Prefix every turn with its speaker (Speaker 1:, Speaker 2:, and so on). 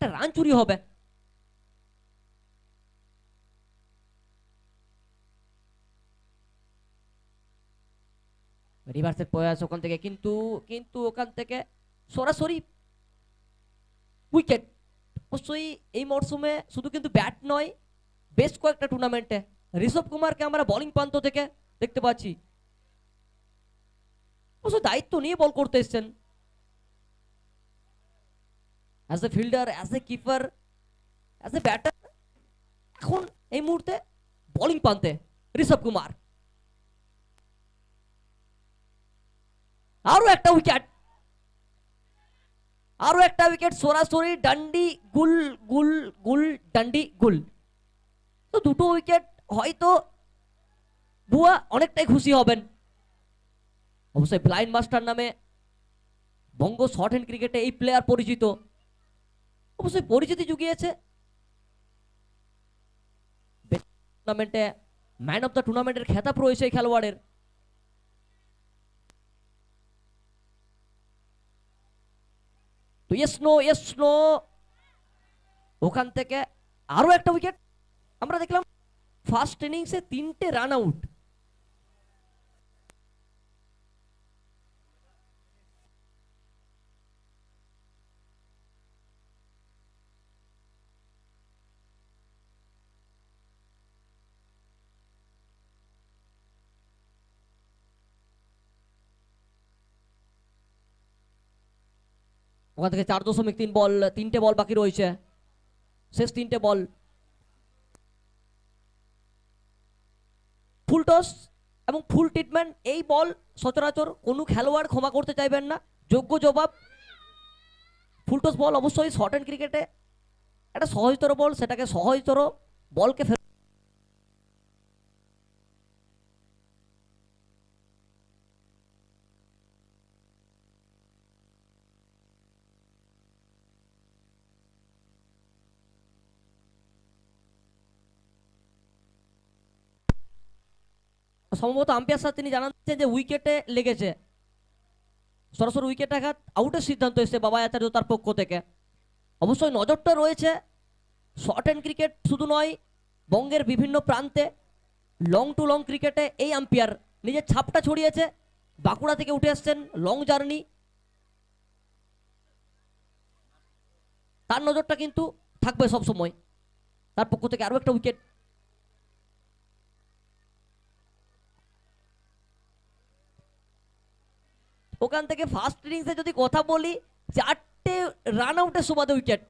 Speaker 1: একটা রান চুরি হবে। রিভার্সের প্রয়াস ওখান থেকে, কিন্তু কিন্তু ওখান থেকে সরাসরি উইকেট। অবশ্যই এই মরশুমে শুধু কিন্তু ব্যাট নয়, বেশ কয়েকটা টুর্নামেন্টে ঋষভ কুমারকে আমরা বোলিং প্রান্ত থেকে দেখতে পাচ্ছি। অবশ্য দায়িত্ব নিয়ে বল করতে এসছেন, as a fielder, as a keeper, as a batter. এখন এই মুহূর্তে বোলিং প্রান্তে ঋষভ কুমার। আরো একটা উইকেট, আরো একটা উইকেট, সরাসরি ডান্ডি গুল গুল গুল, ডান্ডি গুল। তো দুটো উইকেট হয়তো বুয়া অনেকটাই খুশি হবেন। অবশ্যই ব্লাইন্ড মাস্টার নামে বঙ্গ শর্ট হ্যান্ড ক্রিকেটে এই প্লেয়ার পরিচিত, অবশ্যই পরিচিতি জুগিয়েছে। টুর্নামেন্টে ম্যান অফ দ্য টুর্নামেন্টের খেতাব রয়েছে এই খেলোয়াড়ের। তো ইয়েস নো, ইয়েস নো, ওখান থেকে আরো একটা উইকেট। আমরা দেখলাম ফার্স্ট ইনিংসে 3টে রান আউট। ওখান থেকে 4.3 বল, 3টে বল বাকি রয়েছে, শেষ 3টে বল। ফুল টস এবং ফুল ট্রিটমেন্ট, এই বল সচরাচর কোনো খেলোয়াড় ক্ষমা করতে চাইবেন না। যোগ্য জবাব ফুল টস বল। অবশ্যই শর্ট হ্যান্ড ক্রিকেটে একটা সহজতর বল, সেটাকে সহজতর বলকে সম্ভবত আম্পায়ার স্যার তিনি জানাচ্ছেন যে উইকেটে লেগেছে, সরাসরি উইকেট আঘাত, আউটের সিদ্ধান্ত এসেছে বাবাই আচার্য তার পক্ষ থেকে। অবশ্যই নজরটা রয়েছে শর্ট হ্যান্ড ক্রিকেট শুধু নয়, বঙ্গের বিভিন্ন প্রান্তে লং টু লং ক্রিকেটে এই আম্পায়ার নিজের ছাপটা ছড়িয়েছে। বাঁকুড়া থেকে উঠে আসছেন, লং জার্নি, তার নজরটা কিন্তু থাকবে সব সময়। তার পক্ষ থেকে আরো একটা উইকেট। ওখান থেকে ফার্স্ট ইনিংসে যদি কথা বলি, 4টে রান আউটের সুবাদে উইকেট।